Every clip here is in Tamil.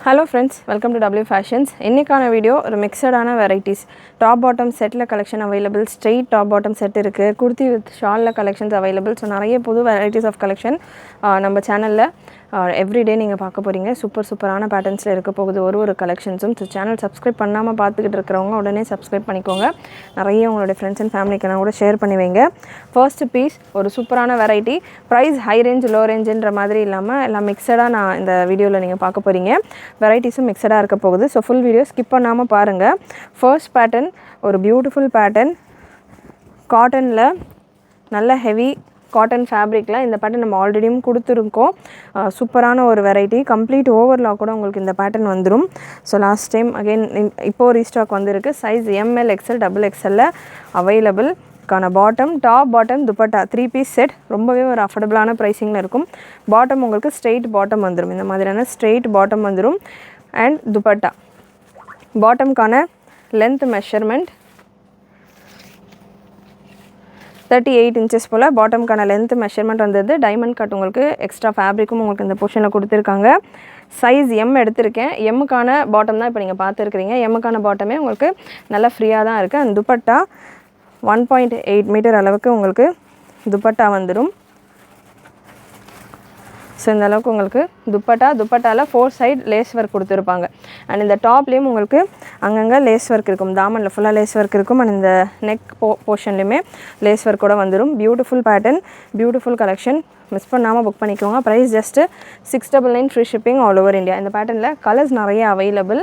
Hello friends, welcome to W Fashions. இன்னைக்கான வீடியோ ஒரு மிக்சடான வெரைட்டிஸ். டாப் பாட்டம் செட்ல collection available, straight top bottom set இருக்கு. குர்த்தி வித் ஷால்ல கலெக்ஷன்ஸ் அவைலபிள். ஸோ நிறைய புது வெரைட்டிஸ் ஆஃப் கலெக்ஷன் நம்ம சேனலில் எவ்ரிடே நீங்கள் பார்க்க போகிறீங்க. சூப்பரான பேட்டர்ன்ஸில் இருக்க போகுது ஒரு கலெக்ஷன்ஸும். ஸோ சேனல் சப்ஸ்கிரைப் பண்ணாமல் பார்த்துக்கிட்டு இருக்கிறவங்க உடனே சப்ஸ்கிரைப் பண்ணிக்கோங்க. நிறைய உங்களுடைய ஃப்ரெண்ட்ஸ் அண்ட் ஃபேமிலிக்கெல்லாம் கூட ஷேர் பண்ணி வைங்க. ஃபர்ஸ்ட் பீஸ் ஒரு சூப்பரான variety. Price high range low ரேஞ்சுன்ற மாதிரி இல்லாமல் எல்லாம் மிக்சடாக நான் இந்த வீடியோவில் நீங்கள் பார்க்க போகிறீங்க. வெரைட்டிஸும் மிக்சடாக இருக்க போகுது. ஸோ ஃபுல் வீடியோ ஸ்கிப் பண்ணாமல் பாருங்கள். ஃபர்ஸ்ட் பேட்டர்ன் ஒரு பியூட்டிஃபுல் பேட்டர்ன், காட்டனில் நல்ல ஹெவி காட்டன் ஃபேப்ரிக்கில் இந்த பேட்டர்ன் நம்ம ஆல்ரெடியும் கொடுத்துருக்கோம். சூப்பரான ஒரு வெரைட்டி, கம்ப்ளீட் ஓவர்லாக் கூட உங்களுக்கு இந்த பேட்டர்ன் வந்துடும். ஸோ லாஸ்ட் டைம் அகெயின் இப்போது ரீஸ்டாக் வந்திருக்கு. Size ML XL XXL available. கான bottom, top bottom, dupatta 3 piece set ரொம்பவே ஒரு அஃபோர்டபுளான ப்ரைஸிங்கில் இருக்கும். பாட்டம் உங்களுக்கு ஸ்ட்ரெயிட் பாட்டம் வந்துடும். இந்த மாதிரியான ஸ்ட்ரெயிட் பாட்டம் வந்துடும். அண்ட் துப்பட்டா பாட்டம்கான லென்த் மெஷர்மெண்ட் 38 inches போல் பாட்டம்கான லென்த் மெஷர்மெண்ட் வந்தது. டைமண்ட் கட் உங்களுக்கு எக்ஸ்ட்ரா ஃபேப்ரிக்கும் உங்களுக்கு இந்த போர்ஷனில் கொடுத்துருக்காங்க. சைஸ் M எடுத்திருக்கேன். எம்முக்கான பாட்டம் தான் இப்போ நீங்கள் பார்த்துருக்கிறீங்க. எம்முக்கான பாட்டமே உங்களுக்கு நல்லா ஃப்ரீயாக தான் இருக்குது. அந்த துப்பட்டா 1.8 மீட்டர் அளவுக்கு உங்களுக்கு துப்பட்டா வந்துடும். ஸோ இந்த அளவுக்கு உங்களுக்கு துப்பட்டாவில் 4 சைட் லேஸ் ஒர்க் கொடுத்துருப்பாங்க. அண்ட் இந்த டாப்லேயும் உங்களுக்கு அங்கங்கே லேஸ் ஒர்க் இருக்கும். தாமனில் ஃபுல்லாக லேஸ் ஒர்க் இருக்கும். அண்ட் இந்த நெக் போர்ஷன்லேயுமே லேஸ் ஒர்க் கூட வந்துடும். Beautiful pattern, beautiful collection. Miss பண்ணாமல் புக் பண்ணிக்கோங்க. Price just 699 free shipping all over India. இந்த பேட்டர்னில் கலர்ஸ் நிறைய available.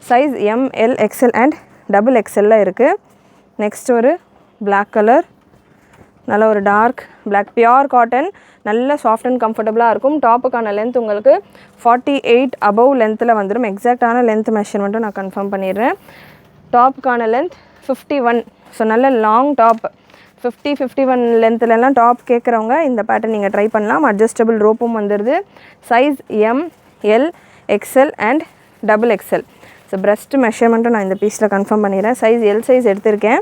Size ML XL and XXL இருக்குது. நெக்ஸ்ட் ஒரு பிளாக் கலர், நல்ல ஒரு டார்க் பிளாக், பியோர் காட்டன், நல்ல சாஃப்ட் அண்ட் கம்ஃபர்டபுளாக இருக்கும். டாப்புக்கான லென்த் உங்களுக்கு 48 அபவ் லென்த்தில் வந்துடும். எக்ஸாக்டான லென்த் மெஷர்மெண்ட்டும் நான் கன்ஃபார்ம் பண்ணிடுறேன். டாப்புக்கான லென்த் 51. ஸோ நல்ல லாங் டாப் 51 லென்த்துலலாம் டாப் கேட்குறவங்க இந்த பேட்டர்ன் நீங்கள் ட்ரை பண்ணலாம். அட்ஜஸ்டபிள் ரோப்பும் வந்துடுது. Size ML XL and XXL. So breast மெஷர்மெண்ட்டும் நான் இந்த பீஸில் கன்ஃபார்ம் பண்ணிடுறேன். சைஸ் L சைஸ் எடுத்திருக்கேன்.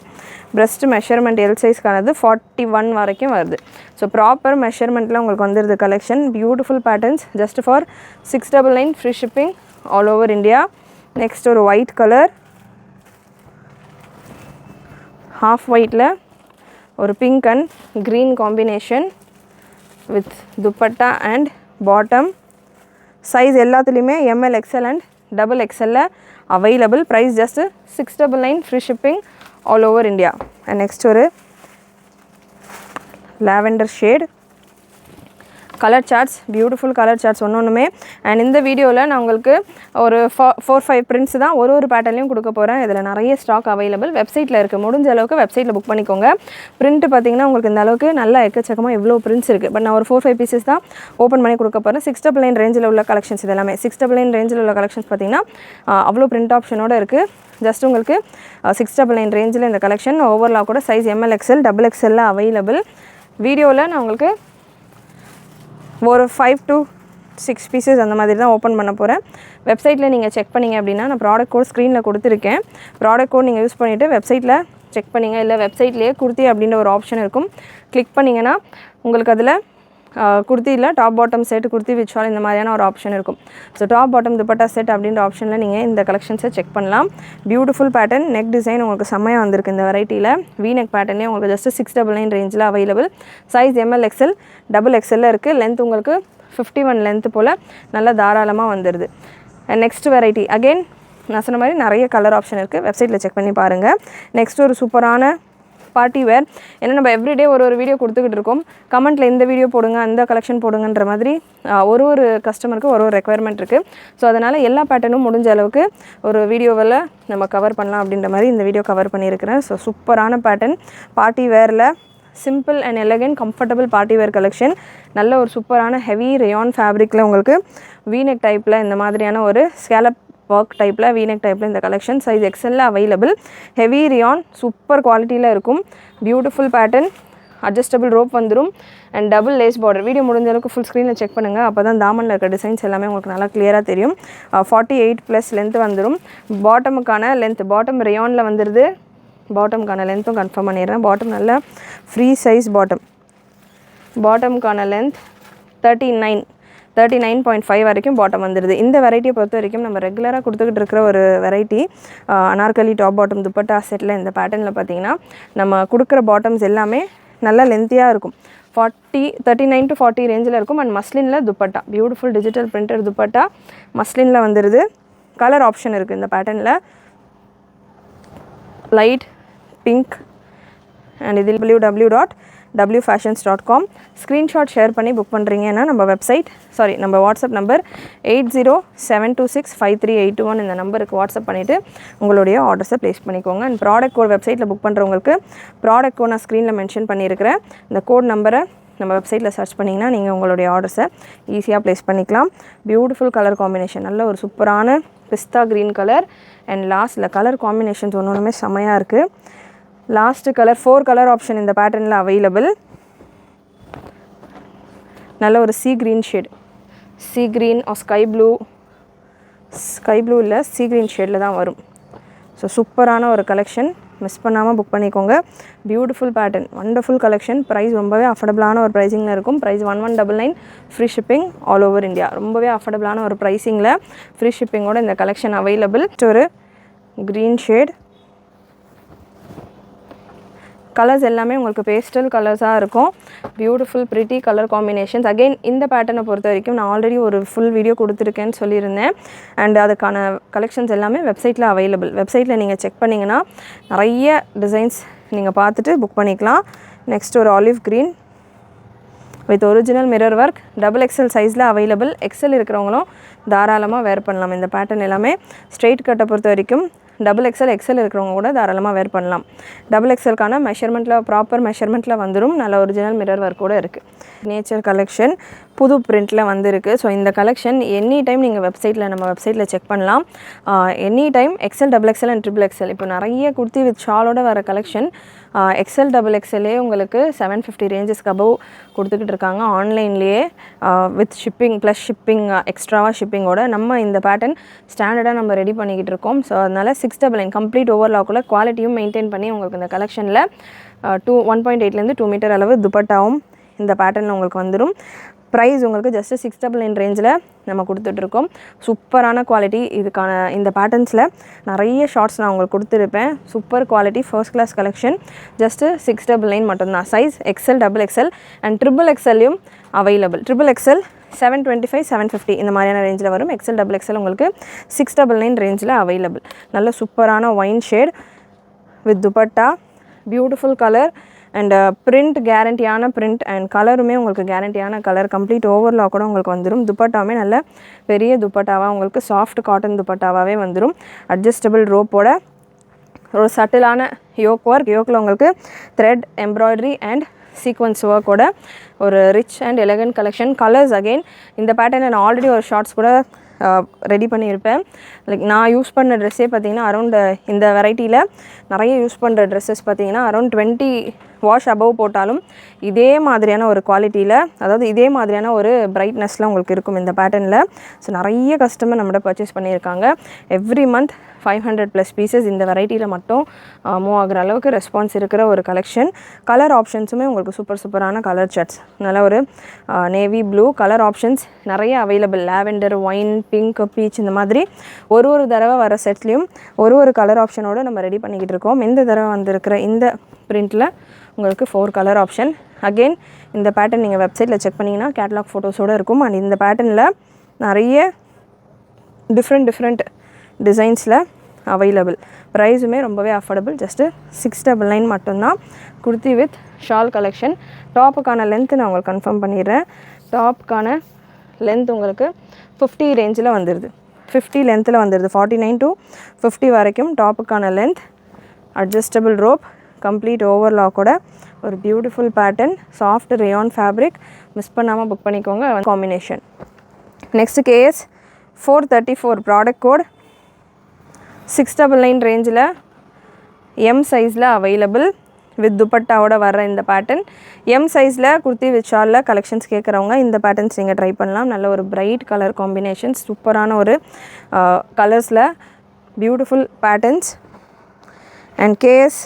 பிரஸ்ட் மெஷர்மெண்ட் L சைஸ்க்கானது 41 வரைக்கும் வருது. ஸோ ப்ராப்பர் மெஷர்மெண்ட்டில் உங்களுக்கு வந்துடுது collection. Beautiful patterns just for 699 free shipping all over India. Next ஒரு ஒயிட் கலர், ஹாஃப் ஒயிட்டில் ஒரு pink and green combination with dupatta and bottom. Size எல்லாத்துலேயுமே ML XL and XXL available. Price just 699 free shipping all over India. And next ஒரு lavender shade. Colour charts, beautiful colour charts ஒன்றுமே. அண்ட் இந்த வீடியோவில் நான் உங்களுக்கு ஒரு 4-5 பிரிண்ட்ஸ் தான் ஒரு பேட்டர்லையும் கொடுக்க போகிறேன். இதில் நிறைய ஸ்டாக் அவைலபிள் வெப்சைட்டில் இருக்குது. முடிஞ்ச அளவுக்கு வெப்சைட்டில் புக் பண்ணிக்கோங்க. பிரிண்ட் பார்த்திங்கன்னா உங்களுக்கு இந்த அளவுக்கு நல்லா எக்கச்சக்கமாக எவ்வளோ பிரிண்ட்ஸ் இருக்குது. பட் நான் ஒரு 4-5 பீசஸ் தான் ஓப்பன் பண்ணி கொடுக்க போகிறேன். 699 ரேஞ்சில் உள்ள கலெக்ஷன்ஸ் இது எல்லாமே. 699 ரேஞ்சில் உள்ள கலெக்ஷன்ஸ் பார்த்திங்கன்னா அவ்வளோ பிரிண்ட் ஆப்ஷனோடு இருக்குது. ஜஸ்ட் உங்களுக்கு 699 ரேஞ்சில் இந்த கலெக்ஷன் ஓவர்லாக் கூட size ML XL XXL available. வீடியோவில் நான் உங்களுக்கு ஒரு 5 to 6 பீசஸ் அந்த மாதிரி தான் ஓப்பன் பண்ண போகிறேன். வெப்சைட்டில் நீங்கள் செக் பண்ணிங்க அப்படின்னா நான் ப்ராடக்ட் கோட் ஸ்க்ரீனில் கொடுத்துருக்கேன். ப்ராடக்ட் கோட் நீங்கள் யூஸ் பண்ணிவிட்டு வெப்சைட்டில் செக் பண்ணிங்க. இல்லை வெப்சைட்லேயே குர்த்தி அப்படின்ற ஒரு ஆப்ஷன் இருக்கும். கிளிக் பண்ணிங்கன்னா உங்களுக்கு அதில் குர்த்தியில் top bottom set, kurti with shawl இந்த மாதிரியான ஒரு ஆப்ஷன் இருக்கும். So top bottom dupatta set அப்படின்ற ஆப்ஷனில் நீங்கள் இந்த கலெக்ஷன்ஸை செக் பண்ணலாம். பியூட்டிஃபுல் பேட்டர்ன், நெக் டிசைன் உங்களுக்கு செம்மையாக வந்திருக்கு இந்த வெரைட்டியில். வீநெக் பேட்டர்னே உங்களுக்கு ஜஸ்ட் 699 ரேஞ்சில் available. Size ML XL XXL இருக்குது. லென்த் உங்களுக்கு 51 லென்த்து போல் நல்லா தாராளமாக வந்துடுது. அண்ட் நெக்ஸ்ட் வெரைட்டி அகெயின் நான் சொன்ன மாதிரி நிறைய கலர் ஆப்ஷன் இருக்குது. வெப்சைட்டில் செக் பண்ணி பாருங்கள். நெக்ஸ்ட் ஒரு சூப்பரான பார்ட்டி வேர். ஏன்னா நம்ம எவ்ரிடே ஒரு வீடியோ கொடுத்துக்கிட்டு இருக்கோம். கமெண்ட்டில் இந்த வீடியோ போடுங்க, அந்த கலெக்ஷன் போடுங்கன்ற மாதிரி ஒரு கஸ்டமருக்கு ஒரு ரெக்குயர்மெண்ட் இருக்குது. ஸோ அதனால் எல்லா பேட்டர்னும் முடிஞ்ச அளவுக்கு ஒரு வீடியோவில் நம்ம கவர் பண்ணலாம் அப்படின்ற மாதிரி இந்த வீடியோ கவர் பண்ணியிருக்கிறேன். ஸோ சூப்பரான பேட்டர்ன், பார்ட்டி வேரில் simple and elegant comfortable party wear collection. நல்ல ஒரு சூப்பரான ஹெவி ரயான் ஃபேப்ரிக்கில் உங்களுக்கு வீநெக் டைப்பில் இந்த மாதிரியான ஒரு ஸ்கேலப் ஒர்க் டைப்பில் வீநெக் டைப்பில் இந்த collection size XL available. Heavy rayon super குவாலிட்டியில் இருக்கும். பியூட்டிஃபுல் பேட்டர்ன், அட்ஜஸ்டபிள் ரோப் வந்துடும் and double lace border. Video முடிஞ்ச அளவுக்கு ஃபுல் ஸ்க்ரீனில் செக் பண்ணுங்கள். அப்போ தான் தாமனில் இருக்க டிசைன்ஸ் எல்லாமே உங்களுக்கு நல்லா கிளியராக தெரியும். 48+ லென்த் வந்துடும். பாட்டமுக்கான லென்த், பாட்டம் ரியானில் வந்துடுது. பாட்டமுக்கான லென்த்தும் கன்ஃபார்ம் பண்ணிடுறேன். பாட்டம் நல்ல ஃப்ரீ சைஸ் பாட்டம். பாட்டமுக்கான லென்த் 39. 39.5 வரைக்கும் பாட்டம் வந்துடுது. இந்த வெரைட்டியை பொறுத்த வரைக்கும் நம்ம ரெகுலராக கொடுத்துக்கிட்டு இருக்கிற ஒரு variety. Anarkali top bottom dupatta settle இந்த பேட்டர்னில் பார்த்தீங்கன்னா நம்ம கொடுக்குற பாட்டம்ஸ் எல்லாமே நல்லா லென்த்தியாக இருக்கும். 39 to 40 ரேஞ்சில் இருக்கும். அண்ட் மஸ்லினில் dupatta, beautiful digital printed dupatta மஸ்லினில் வந்துடுது. கலர் ஆப்ஷன் இருக்குது இந்த பேட்டர்னில், லைட் பிங்க் அண்ட் இதில் www.wfashions.com ஸ்க்ரீன்ஷாட் ஷேர் பண்ணி புக் பண்ணுறீங்கன்னா நம்ம வாட்ஸ்அப் நம்பர் 8072653821 இந்த நம்பருக்கு வாட்ஸ்அப் பண்ணிவிட்டு உங்களுடைய ஆர்டர்ஸை ப்ளேஸ் பண்ணிக்கோங்க. அண்ட் ப்ராடக்ட் கோட் வெப்சைட்டில் புக் பண்ணுறவங்களுக்கு ப்ராடக்ட் கோட் நான் ஸ்க்ரீனில் மென்ஷன் பண்ணியிருக்கிறேன். இந்த கோட் நம்பரை நம்ம வெப்சைட்டில் சர்ச் பண்ணிங்கன்னா நீங்கள் உங்களுடைய ஆர்டர்ஸை ஈஸியாக ப்ளேஸ் பண்ணிக்கலாம். பியூட்டிஃபுல் கலர் காம்பினேஷன், நல்ல ஒரு சூப்பரான பிஸ்தா க்ரீன் கலர். அண்ட் லாஸ்ட்டில் கலர் காம்பினேஷன்ஸ் ஒன்றுமே செமையாக இருக்குது. லாஸ்ட்டு கலர் 4 கலர் ஆப்ஷன் இந்த பேட்டர்னில் அவைலபிள். நல்ல ஒரு sea green shade, sea green or sky blue இல்லை சீ க்ரீன் ஷேடில் தான் வரும். ஸோ சூப்பரான ஒரு கலெக்ஷன், மிஸ் பண்ணாமல் புக் பண்ணிக்கோங்க. Beautiful pattern, wonderful collection. Price ரொம்பவே அஃபோர்டபுளான ஒரு ப்ரைஸிங்கில் இருக்கும். Price 1199, free shipping all over India. ரொம்பவே அஃபோர்டபுளான ஒரு ப்ரைஸிங்கில் ஃப்ரீ ஷிப்பிங்கோட இந்த கலெக்ஷன் அவைலபிள். ஒரு க்ரீன் ஷேட், கலர்ஸ் எல்லாமே உங்களுக்கு பேஸ்டல் கலர்ஸாக இருக்கும். Beautiful pretty colour combinations. Again இந்த பேட்டர்னை பொறுத்த வரைக்கும் நான் ஆல்ரெடி ஒரு ஃபுல் வீடியோ கொடுத்துருக்கேன்னு சொல்லியிருந்தேன். அண்ட் அதுக்கான கலெக்ஷன்ஸ் எல்லாமே வெப்சைட்டில் அவைலபிள். வெப்சைட்டில் நீங்கள் செக் பண்ணிங்கன்னா நிறைய டிசைன்ஸ் நீங்கள் பார்த்துட்டு புக் பண்ணிக்கலாம். நெக்ஸ்ட் ஒரு olive green with original mirror work, XXL சைஸில் அவைலபிள். எக்ஸல் இருக்கிறவங்களும் தாராளமாக வேர் பண்ணலாம். இந்த பேட்டர்ன் எல்லாமே ஸ்ட்ரெயிட் கட்டை பொறுத்த வரைக்கும் XXL எக்ஸல் இருக்கிறவங்க கூட தாராளமாக வேர் பண்ணலாம். XXLக்கான மெஷர்மெண்ட்டில் ப்ராப்பர் மெஷர்மெண்ட்டில் வந்துடும். நல்ல ஒரிஜினல் மிரர் ஒர்க் கூட இருக்குது. நேச்சர் கலெக்ஷன் புது பிரிண்ட்டில் வந்துருக்கு. ஸோ இந்த கலெக்ஷன் எனி டைம் நீங்கள் நம்ம வெப்சைட்டில் செக் பண்ணலாம். Any time XL, XXL and XXL. இப்போ நிறைய குர்த்தி வித் ஷாலோட வர கலெக்ஷன் XL, XXLே உங்களுக்கு 750 ரேஞ்சஸ்க்கு அபவ் கொடுத்துக்கிட்டு இருக்காங்க ஆன்லைன்லேயே வித் ஷிப்பிங் ப்ளஸ் ஷிப்பிங் எக்ஸ்ட்ராவாக ஷிப்பிங்கோட. நம்ம இந்த பேட்டர்ன் ஸ்டாண்டர்டாக நம்ம ரெடி பண்ணிக்கிட்டு இருக்கோம். ஸோ அதனால் 699 கம்ப்ளீட் ஓவர்லாக்குள்ள குவாலிட்டியும் மெயின்டைன் பண்ணி உங்களுக்கு இந்த கலெக்ஷனில் 1.8லேருந்து 2 மீட்டர் அளவு துப்பட்டாவும் இந்த பேட்டர்னில் உங்களுக்கு வந்துடும். ப்ரைஸ் உங்களுக்கு ஜஸ்ட் 699 ரேஞ்சில் நம்ம கொடுத்துட்ருக்கோம். சூப்பரான குவாலிட்டி. இதுக்கான இந்த பேட்டர்ன்ஸில் நிறைய ஷார்ட்ஸ் நான் உங்களுக்கு கொடுத்துருப்பேன். Super quality, first class collection. Just 699 மட்டும்தான். சைஸ் XL, XXL அண்ட் XXLலையும் அவைலபிள். XXL 725, 750 இந்த மாதிரியான ரேஞ்சில் வரும். XL, XXL உங்களுக்கு 699 ரேஞ்சில் அவைலபிள். நல்ல சூப்பரான wine shade with dupatta, beautiful colour and print கேரண்டியான பிரிண்ட் அண்ட் கலருமே உங்களுக்கு கேரண்டியான கலர். கம்ப்ளீட் ஓவர்லாக் கூட உங்களுக்கு வந்துடும். துப்பட்டாவுமே நல்ல பெரிய துப்பட்டாவாக உங்களுக்கு சாஃப்ட் காட்டன் துப்பட்டாவாகவே வந்துடும். அட்ஜஸ்டபிள் ரோப்போட ஒரு சட்டிலான யோக்கில் உங்களுக்கு த்ரெட் எம்ப்ராய்டரி அண்ட் சீக்வன்ஸ் ஒர்க்கோட ஒரு rich and elegant collection. Colours again இந்த பேட்டர்னை நான் ஆல்ரெடி ஒரு ஷார்ட்ஸ் கூட ரெடி பண்ணியிருப்பேன். லைக் நான் யூஸ் பண்ண ட்ரெஸ்ஸே பார்த்திங்கன்னா அரௌண்ட் இந்த வெரைட்டியில் நிறைய யூஸ் பண்ணுற ட்ரெஸ்ஸஸ் பார்த்திங்கன்னா அரௌண்ட் 20 வாஷ் அபவ் போட்டாலும் இதே மாதிரியான ஒரு குவாலிட்டியில், அதாவது இதே மாதிரியான ஒரு பிரைட்னஸில் உங்களுக்கு இருக்கும் இந்த பேட்டர்னில். ஸோ நிறைய கஸ்டமர் நம்மகிட்ட பர்ச்சேஸ் பண்ணியிருக்காங்க. எவ்ரி மந்த் 500+ பீசஸ் இந்த வெரைட்டியில் மட்டும் மூவ் ஆகிற அளவுக்கு ரெஸ்பான்ஸ் இருக்கிற ஒரு கலெக்ஷன். கலர் ஆப்ஷன்ஸுமே உங்களுக்கு சூப்பரான கலர் சார்ட்ஸ். நல்ல ஒரு நேவி ப்ளூ கலர் ஆப்ஷன்ஸ் நிறைய available. Lavender, wine, pink, peach இந்த மாதிரி ஒரு தடவை வர செட்லேயும் ஒரு கலர் ஆப்ஷனோடு நம்ம ரெடி பண்ணிக்கிட்டு இருக்கோம். இந்த தடவை வந்திருக்கிற இந்த பிரிண்ட்டில் உங்களுக்கு 4 கலர் ஆப்ஷன். அகெயின் இந்த பேட்டர்ன் நீங்கள் வெப்சைட்டில் செக் பண்ணிங்கன்னா கேட்லாக் ஃபோட்டோஸோடு இருக்கும். அண்ட் இந்த பேட்டர்னில் நிறைய டிஃப்ரெண்ட் டிசைன்ஸில் அவைலபிள். ப்ரைஸுமே ரொம்பவே அஃபோர்டபுள். ஜஸ்ட்டு 699 மட்டும்தான். Kurti with shawl collection. டாப்புக்கான லென்த்து நான் உங்களுக்கு கன்ஃபார்ம் பண்ணிடுறேன். டாப்புக்கான லென்த் உங்களுக்கு 50 ரேஞ்சில் வந்துடுது. 50 லென்த்தில் வந்துடுது. 49 to 50 வரைக்கும் டாப்புக்கான லென்த். அட்ஜஸ்டபிள் ரோப், கம்ப்ளீட் ஓவர்லாக்கோட ஒரு beautiful pattern, soft rayon fabric. Miss பண்ணாமல் புக் பண்ணிக்கோங்க. Combination. Next KS 434 product code 699 ரேஞ்சில் M சைஸில் அவைலபிள் வித் துப்பட்டாவோட வர்ற இந்த பேட்டர்ன். M சைஸில் குர்த்தி வித் ஷாலில் கலெக்ஷன்ஸ் கேட்குறவங்க இந்த பேட்டர்ன்ஸ் நீங்கள் ட்ரை பண்ணலாம். நல்ல ஒரு பிரைட் கலர் காம்பினேஷன், சூப்பரான ஒரு கலர்ஸில் beautiful patterns. And KS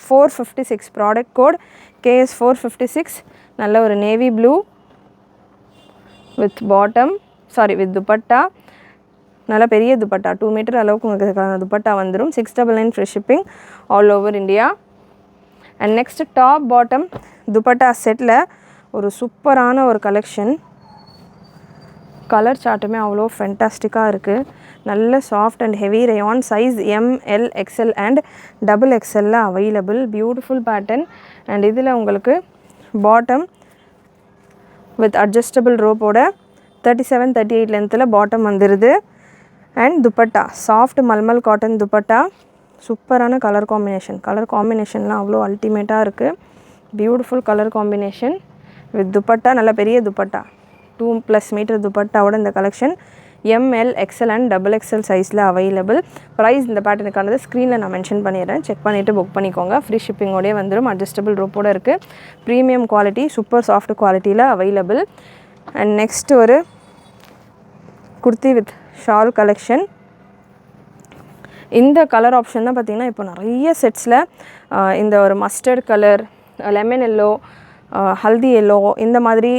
456 product code KS 456. நல்ல ஒரு navy blue with bottom with dupatta. நல்ல பெரிய துப்பட்டா 2 மீட்டர் அளவுக்கு உங்களுக்கு துப்பட்டா வந்துடும். 699 free shipping all over India. And next top bottom dupatta settle ஒரு சூப்பரான ஒரு கலெக்ஷன். கலர் சார்ட்டுமே அவ்வளோ ஃபென்டாஸ்டிக்காக இருக்குது. நல்ல soft and heavy rayon. Size ML XL and XXL available. Beautiful pattern. And இதில் உங்களுக்கு பாட்டம் வித் அட்ஜஸ்டபிள் ரோப்போட 37-38 லென்த்தில் பாட்டம் வந்துடுது. And dupatta soft mulmul cotton dupatta. சூப்பரான கலர் காம்பினேஷன்லாம் அவ்வளோ அல்டிமேட்டாக இருக்குது. Beautiful colour combination with dupatta. நல்ல பெரிய துப்பட்டா 2+ மீட்டர் துப்பட்டாவோட இந்த collection ML XL and XXL சைஸில் அவைலபிள். ப்ரைஸ் இந்த பேட்டர்னுக்கானது ஸ்க்ரீனில் நான் மென்ஷன் பண்ணிடுறேன். செக் பண்ணிவிட்டு புக் பண்ணிக்கோங்க. ஃப்ரீ ஷிப்பிங்கோடய வந்துடும். அட்ஜஸ்டபிள் ரோப்போடு இருக்குது. ப்ரீமியம் குவாலிட்டி சூப்பர் சாஃப்ட் குவாலிட்டியில் அவைலபிள். அண்ட் நெக்ஸ்ட் ஒரு குர்த்தி வித் ஷால் கலெக்ஷன். இந்த கலர் ஆப்ஷன் தான் பார்த்திங்கன்னா இப்போ நிறைய செட்ஸில் இந்த ஒரு mustard colour, lemon yellow, haldi yellow, இந்த மாதிரி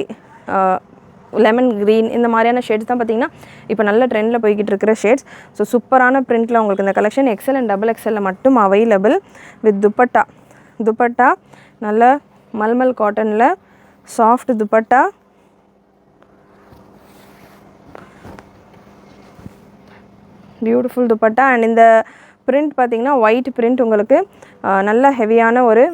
லெமன் க்ரீன், இந்த மாதிரியான ஷேட்ஸ் தான் பார்த்திங்கன்னா இப்போ நல்ல ட்ரெண்டில் போய்கிட்டு இருக்கிற ஷேட்ஸ். ஸோ சூப்பரான பிரிண்டில் உங்களுக்கு இந்த கலெக்ஷன் XL அண்ட் XXL மட்டும் அவைலபிள். வித் துப்பட்டா நல்ல மல்மல் காட்டனில் soft dupatta. Beautiful dupatta. And இந்த பிரிண்ட் பார்த்திங்கன்னா ஒயிட் பிரிண்ட் உங்களுக்கு நல்ல ஹெவியான ஒரு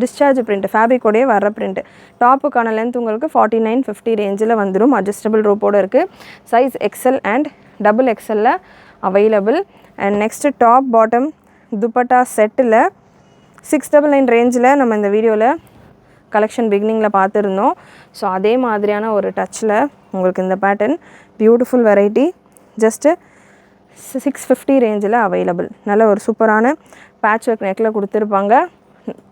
டிஸ்சார்ஜ் பிரிண்ட், ஃபேப்ரிக்கோடையே வர்ற பிரிண்ட். டாப்புக்கான லென்த் உங்களுக்கு 49-50 ரேஞ்சில் வந்துடும். அட்ஜஸ்டபிள் ரோப்போடு இருக்குது. Size XL and XXL available. And next top bottom dupatta settle 699 ரேஞ்சில் நம்ம இந்த வீடியோவில் கலெக்ஷன் பிகினிங்கில் பார்த்துருந்தோம். ஸோ அதே மாதிரியான ஒரு டச்சில் உங்களுக்கு இந்த பேட்டர்ன் பியூட்டிஃபுல் வெரைட்டி ஜஸ்ட்டு 650 ரேஞ்சில் அவைலபிள். நல்ல ஒரு சூப்பரான பேட்ச் ஒர்க் நெக்கில் கொடுத்துருப்பாங்க.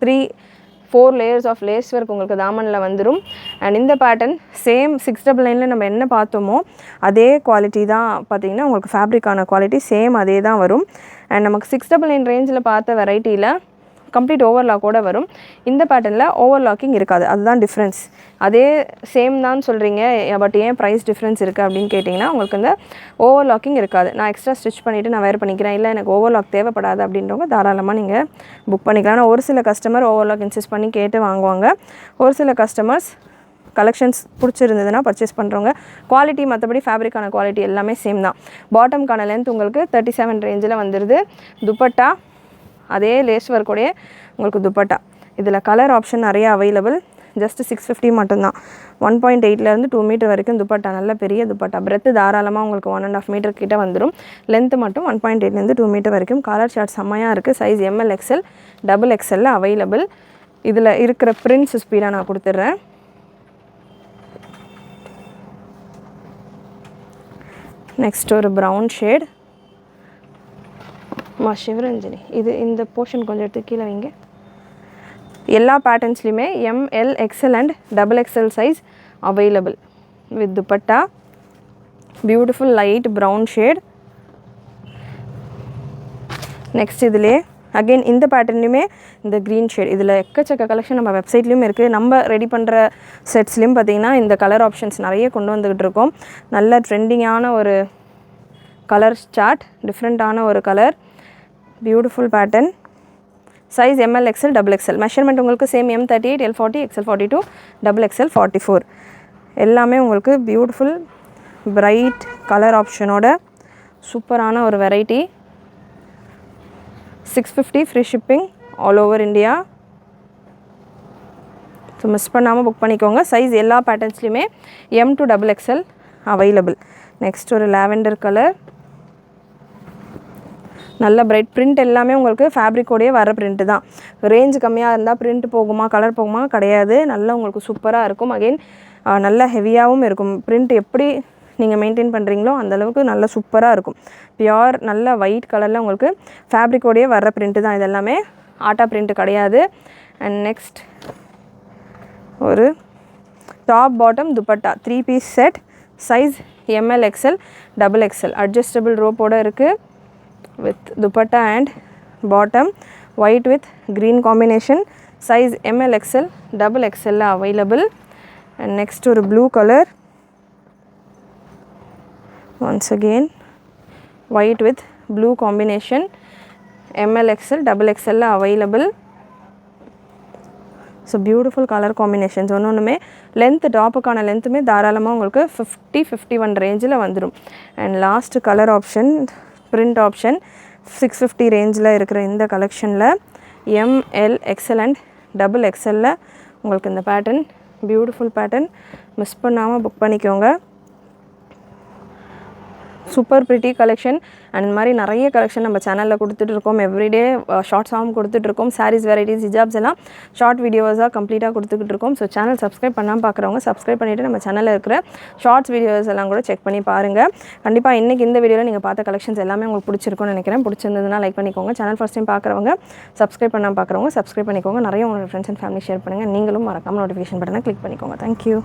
3-4 லேயர்ஸ் ஆஃப் லேஸ் ஒர்க் உங்களுக்கு தாமனில் வந்துடும். அண்ட் இந்த பேட்டர்ன் சேம் 699 நம்ம என்ன பார்த்தோமோ அதே குவாலிட்டி தான் பார்த்திங்கன்னா உங்களுக்கு ஃபேப்ரிக்கான குவாலிட்டி சேம் அதே தான் வரும். அண்ட் நமக்கு 699 ரேஞ்சில் பார்த்த வெரைட்டியில் கம்ப்ளீட் ஓவர்லாக்கோடு வரும். இந்த பேட்டர்னில் ஓவர்லாக்கிங் இருக்காது. அதுதான் டிஃப்ரென்ஸ். அதே சேம் தான் சொல்கிறீங்க, பட் ஏன் ப்ரைஸ் டிஃப்ரென்ஸ் இருக்குது அப்படின்னு கேட்டிங்கன்னா உங்களுக்கு இந்த ஓவர்லாக்கிங் இருக்காது. நான் எக்ஸ்ட்ரா ஸ்டிச் பண்ணிவிட்டு நான் வேறு பண்ணிக்கிறேன், இல்லை எனக்கு ஓவர்லாக் தேவைப்படாது அப்படின்றவங்க தாராளமாக நீங்கள் புக் பண்ணிக்கலாம். ஆனால் ஒரு சில கஸ்டமர் ஓவர்லாக் இன்சிஸ்ட் பண்ணி கேட்டு வாங்குவாங்க. ஒரு சில கஸ்டமர்ஸ் கலெக்ஷன்ஸ் பிடிச்சிருந்ததுன்னா பர்ச்சேஸ் பண்ணுறவங்க. குவாலிட்டி மற்றபடி ஃபேப்ரிக்கான குவாலிட்டி எல்லாமே சேம் தான். பாட்டம்கான லென்த் உங்களுக்கு 37 ரேஞ்சில் வந்துடுது. துப்பட்டா அதே லேஸ் ஒர்க்கோடைய உங்களுக்கு துப்பட்டா. இதில் கலர் ஆப்ஷன் நிறைய அவைலபிள். ஜஸ்ட் 650 மட்டும்தான். 1.8லேருந்து 2 மீட்டர் வரைக்கும் துப்பட்டா. நல்ல பெரிய துப்பட்டா. பிரெத்து தாராளமாக உங்களுக்கு 1.5 மீட்டர் கிட்ட வந்துடும். லென்த்து மட்டும் 1.8லேருந்து 2 மீட்டர் வரைக்கும். கலர் சார்ட் செம்மையாக இருக்குது. Size ML XL XXL available. இதில் இருக்கிற பிரிண்ட்ஸ் ஸ்பீடாக நான் கொடுத்துட்றேன். நெக்ஸ்ட் ஒரு ப்ரௌன் ஷேட். சிவரஞ்சனி, இது இந்த போர்ஷன் கொஞ்சம் எடுத்து கீழே வைங்க. எல்லா பேட்டர்ன்ஸ்லையுமே ML XL and XXL size available. With dupatta. Beautiful light brown shade. Next இதிலே அகெயின் இந்த பேட்டர்ன்லையுமே இந்த க்ரீன் ஷேட். இதில் எக்கச்சக்க கலெக்ஷன் நம்ம வெப்சைட்லேயும் இருக்குது. நம்ம ரெடி பண்ணுற செட்ஸ்லேயும் பார்த்திங்கன்னா இந்த கலர் ஆப்ஷன்ஸ் நிறைய கொண்டு வந்துக்கிட்டு இருக்கோம். நல்ல ட்ரெண்டிங்கான ஒரு கலர் சார்ட், டிஃப்ரெண்ட்டான ஒரு colour. Beautiful pattern. Size ML XL XXL. Measurement உங்களுக்கு same M38 L40 XL42 XXL 44. எல்லாமே உங்களுக்கு பியூட்டிஃபுல் பிரைட் கலர் ஆப்ஷனோட சூப்பரான ஒரு variety. 650 free shipping all over India. So miss பண்ணாமல் புக் பண்ணிக்கோங்க. சைஸ் எல்லா பேட்டர்ன்ஸ்லையுமே M to XXL available. Next ஒரு லாவெண்டர் கலர். நல்ல பிரைட். பிரிண்ட் எல்லாமே உங்களுக்கு ஃபேப்ரிக்கோடையே வர பிரிண்ட்டு தான். ரேஞ்ச் கம்மியாக இருந்தால் பிரிண்ட் போகுமா, கலர் போகுமா கிடையாது. நல்லா உங்களுக்கு சூப்பராக இருக்கும். அகெயின் நல்ல ஹெவியாகவும் இருக்கும். பிரிண்ட் எப்படி நீங்கள் மெயின்டைன் பண்ணுறீங்களோ அந்தளவுக்கு நல்ல சூப்பராக இருக்கும். பியோர் நல்ல ஒயிட் கலரில் உங்களுக்கு ஃபேப்ரிக்கோடையே வர பிரிண்ட்டு தான். இதெல்லாமே ஆட்டா பிரிண்ட்டு கிடையாது. அண்ட் நெக்ஸ்ட் ஒரு top bottom dupatta 3 piece set. Size ML XL XXL. Adjustable ரோப்போடு இருக்குது. with dupatta and bottom white with green combination. Size ML XL XXL available. And next ஒரு blue color. once again white with blue combination, ML XL double XL available. So beautiful colour combinations ஒன்றுமே லென்த் டாப்புக்கான லென்த்துமே தாராளமாக உங்களுக்கு 50-51 ரேஞ்சில் வந்துடும். And last colour option print option 650 ரேஞ்சில் இருக்கிற இந்த கலெக்ஷனில் ML XL அண்ட் டபுள் XLல உங்களுக்கு இந்த பேட்டர்ன் பியூட்டிஃபுல் பேட்டர்ன் மிஸ் பண்ணாமல் புக் பண்ணிக்கோங்க. சூப்பர் ப்ரிட்டி கலெக்ஷன் அண்ட் இந்த மாதிரி நிறைய கலெக்ஷன் நம்ம சேனலில் கொடுத்துட்ருக்கோம். எவ்ரிடே ஷார்ட்ஸாகவும் கொடுத்துட்ருக்கோம். சாரீஸ் வெரைட்டிஸ் ஹிஜாப்ஸ் எல்லாம் ஷார்ட் வீடியோஸாக கம்ப்ளீட்டாக கொடுத்துக்கிட்டு இருக்கோம். ஸோ சேனல் சப்ஸ்கிரைப் பண்ணாமல் பார்க்குறவங்க சப்ஸ்கிரைப் பண்ணிவிட்டு நம்ம சேனலில் இருக்கிற ஷார்ட்ஸ் வீடியோஸ் எல்லாம் கூட செக் பண்ணி பாருங்கள். கண்டிப்பாக இன்றைக்கி இந்த வீடியோவில் நீங்கள் பார்த்த கலெக்ஷன்ஸ் எல்லாமே உங்களுக்கு பிடிச்சிருக்கும்னு நினைக்கிறேன். பிடிச்சிருந்ததுன்னா லைக் பண்ணிக்கோங்க. சேனல் ஃபஸ்ட் டைம் பார்க்குறவங்க சப்ஸ்கிரைப் பண்ணாமல் பார்க்குறவங்க சப்ஸ்கிரைப் பண்ணிக்கோங்க. நிறைய உங்களோட ஃப்ரெண்ட்ஸ் அண்ட் ஃபேமிலி ஷேர் பண்ணுங்கள். நீங்களும் மறக்காமல் நோட்டிஃபிகேஷன் பட்டனை கிளிக் பண்ணிக்கோங்க. தேங்க்யூ.